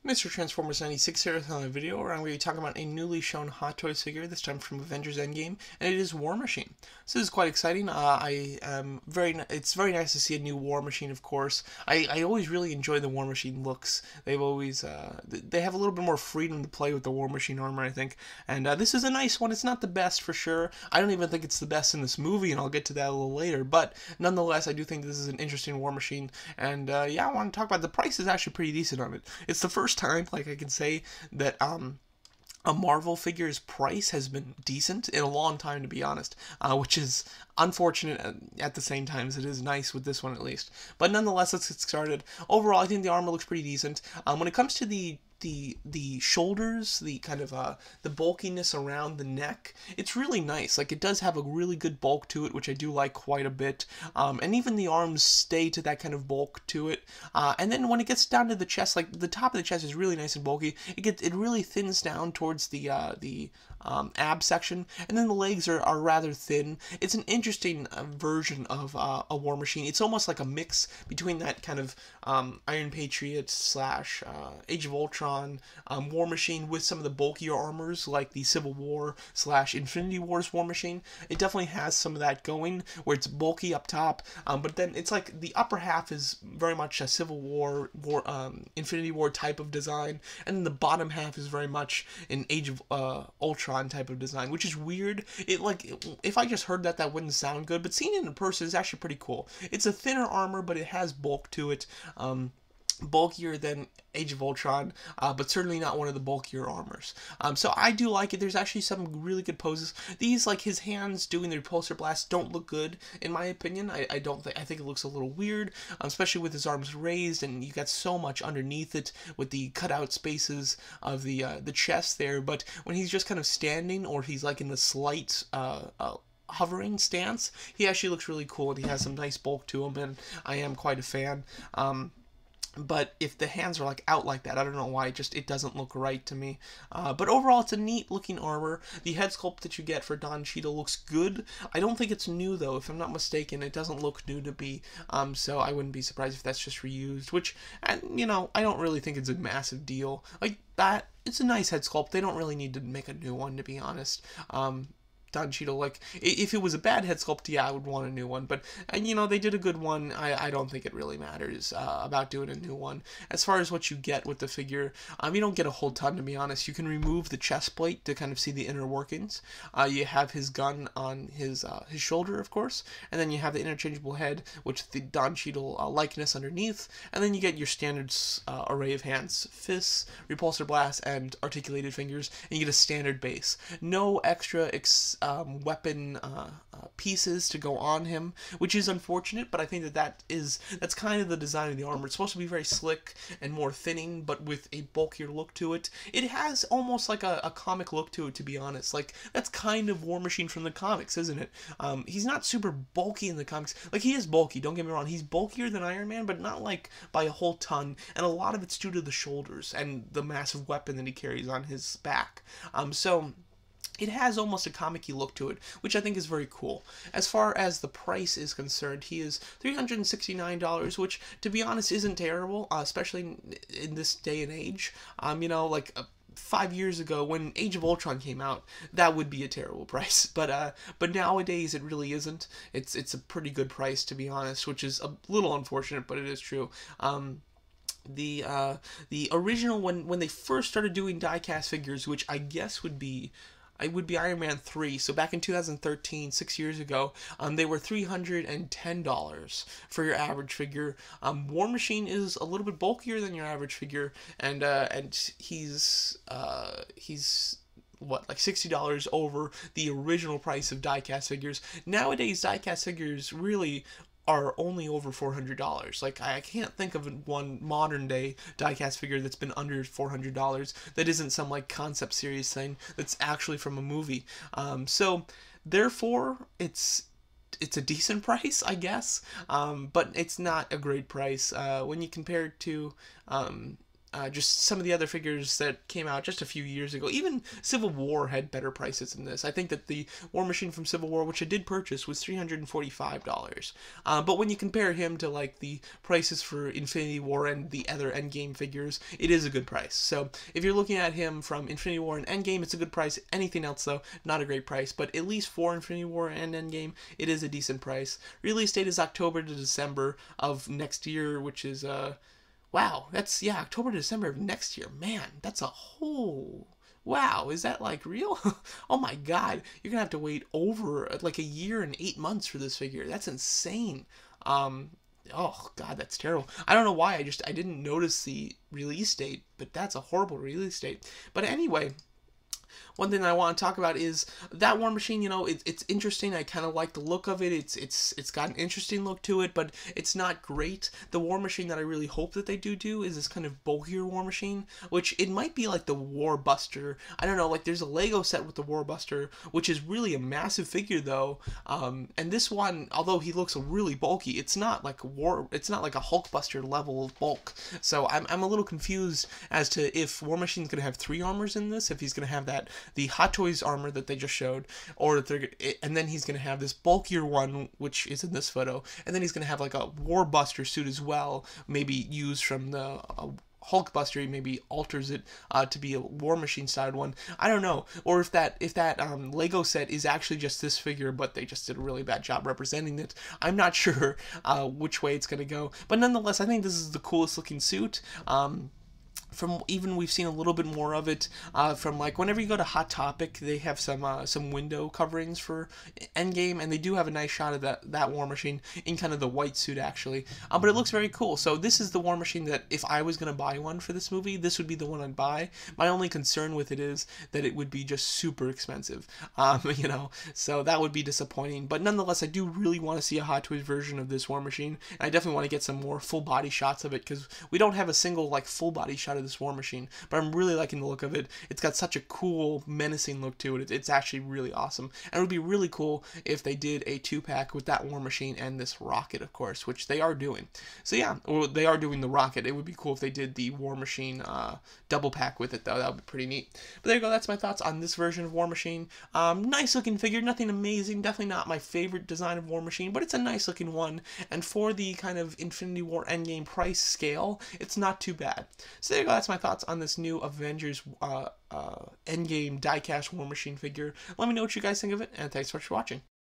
Mr. Transformers 96 here with another video where I'm going to be talking about a newly shown Hot Toys figure, this time from Avengers Endgame, and it is War Machine. So this is quite exciting. It's very nice to see a new War Machine, of course. I always really enjoy the War Machine looks. They have a little bit more freedom to play with the War Machine armor, I think. And this is a nice one. It's not the best for sure. I don't even think it's the best in this movie, and I'll get to that a little later. But nonetheless, I do think this is an interesting War Machine. And yeah, I want to talk about the price is actually pretty decent on it. It's the first time, like I can say, that a Marvel figure's price has been decent in a long time, to be honest, which is unfortunate at the same time as it is nice with this one at least. But nonetheless, let's get started. Overall, I think the armor looks pretty decent. When it comes to the shoulders, the kind of the bulkiness around the neck, it's really nice. Like, it does have a really good bulk to it, which I do like quite a bit. And even the arms stay to that kind of bulk to it. And then when it gets down to the chest, like the top of the chest is really nice and bulky. It really thins down towards the ab section, and then the legs are rather thin. It's an interesting version of a War Machine. It's almost like a mix between that kind of Iron Patriot slash Age of Ultron War Machine with some of the bulkier armors like the Civil War slash Infinity War's War Machine. It definitely has some of that going, where it's bulky up top, but then it's like the upper half is very much a Civil War, Infinity War type of design, and then the bottom half is very much an Age of Ultron type of design, which is weird. If I just heard that, that wouldn't sound good, but seeing it in person is actually pretty cool. It's a thinner armor, but it has bulk to it. Bulkier than Age of Ultron, but certainly not one of the bulkier armors. So I do like it. There's actually some really good poses. These, like his hands doing the repulsor blast, don't look good in my opinion. I think it looks a little weird, especially with his arms raised, and you got so much underneath it with the cutout spaces of the chest there. But when he's just kind of standing, or he's like in the slight hovering stance, he actually looks really cool, and he has some nice bulk to him, and I am quite a fan. But if the hands are like out like that, I don't know why, it doesn't look right to me. But overall, it's a neat looking armor. The head sculpt that you get for Don Cheadle looks good. I don't think it's new though, if I'm not mistaken. It doesn't look new to me, so I wouldn't be surprised if that's just reused, which, you know, I don't really think it's a massive deal. Like that, it's a nice head sculpt. They don't really need to make a new one, to be honest. Don Cheadle, like, if it was a bad head sculpt, yeah, I would want a new one, but, you know, they did a good one. I don't think it really matters about doing a new one. As far as what you get with the figure, you don't get a whole ton, to be honest. You can remove the chest plate to kind of see the inner workings. You have his gun on his shoulder, of course, and then you have the interchangeable head, which the Don Cheadle likeness underneath, and then you get your standard array of hands, fists, repulsor blasts, and articulated fingers, and you get a standard base. No extra weapon pieces to go on him, which is unfortunate, but I think that's kind of the design of the armor. It's supposed to be very slick and more thinning, but with a bulkier look to it. It has almost like a comic look to it, to be honest. Like, that's kind of War Machine from the comics, isn't it? He's not super bulky in the comics. Like, he is bulky, don't get me wrong. He's bulkier than Iron Man, but not like by a whole ton, and a lot of it's due to the shoulders and the massive weapon that he carries on his back. So it has almost a comic-y look to it, which I think is very cool. As far as the price is concerned, he is $369, which, to be honest, isn't terrible, especially in this day and age. You know, like 5 years ago, when Age of Ultron came out, that would be a terrible price. But nowadays, it really isn't. It's a pretty good price, to be honest, which is a little unfortunate, but it is true. The original, when they first started doing die-cast figures, which I guess would be Iron Man 3. So back in 2013, 6 years ago, they were $310 for your average figure. War Machine is a little bit bulkier than your average figure, and he's what, like $60 over the original price of die-cast figures. Nowadays, die-cast figures really are only over $400. Like, I can't think of one modern day diecast figure that's been under $400 that isn't some like concept series thing that's actually from a movie. So therefore it's a decent price, I guess, but it's not a great price when you compare it to just some of the other figures that came out just a few years ago. Even Civil War had better prices than this. I think that the War Machine from Civil War, which I did purchase, was $345. But when you compare him to like the prices for Infinity War and the other Endgame figures, it is a good price. So if you're looking at him from Infinity War and Endgame, it's a good price. Anything else though, not a great price. But at least for Infinity War and Endgame, it is a decent price. Release date is October to December of next year, which is wow, that's, yeah, October to December of next year. Man, that's a whole, wow, is that like real? Oh my god, you're gonna have to wait over like a year and 8 months for this figure. That's insane. Oh god, that's terrible. I don't know why, I didn't notice the release date, but that's a horrible release date. But anyway, one thing I want to talk about is that War Machine. You know, it's interesting. I kind of like the look of it. It's got an interesting look to it, but it's not great. The War Machine that I really hope that they do is this kind of bulkier War Machine, which it might be like the War Buster. I don't know. Like there's a Lego set with the War Buster, which is really a massive figure though. And this one, although he looks really bulky, it's not like a Hulk Buster level of bulk. So I'm a little confused as to if War Machine's gonna have 3 armors in this, if he's gonna have the Hot Toys armor that they just showed, or if and then he's going to have this bulkier one, which is in this photo, and then he's going to have like a War Buster suit as well, maybe used from the Hulk Buster. He maybe alters it to be a War Machine styled one. I don't know, or if that Lego set is actually just this figure, but they just did a really bad job representing it. I'm not sure which way it's going to go, but nonetheless, I think this is the coolest looking suit. From even we've seen a little bit more of it from like whenever you go to Hot Topic, they have some window coverings for Endgame, and they do have a nice shot of that War Machine in kind of the white suit actually, but it looks very cool. So this is the War Machine that if I was gonna buy one for this movie, this would be the one I'd buy. My only concern with it is that it would be just super expensive, you know, so that would be disappointing. But nonetheless, I do really want to see a Hot Toys version of this War Machine, and I definitely want to get some more full body shots of it, because we don't have a single like full body shot of this War Machine, but I'm really liking the look of it. It's got such a cool, menacing look to it. It's actually really awesome, and it would be really cool if they did a 2-pack with that War Machine and this Rocket, of course, which they are doing. So yeah, or they are doing the Rocket. It would be cool if they did the War Machine double pack with it, though. That would be pretty neat. But there you go. That's my thoughts on this version of War Machine. Nice looking figure, nothing amazing. Definitely not my favorite design of War Machine, but it's a nice looking one. And for the kind of Infinity War Endgame price scale, it's not too bad. So there you go. That's my thoughts on this new Avengers Endgame diecast War Machine figure. Let me know what you guys think of it, and thanks so much for watching.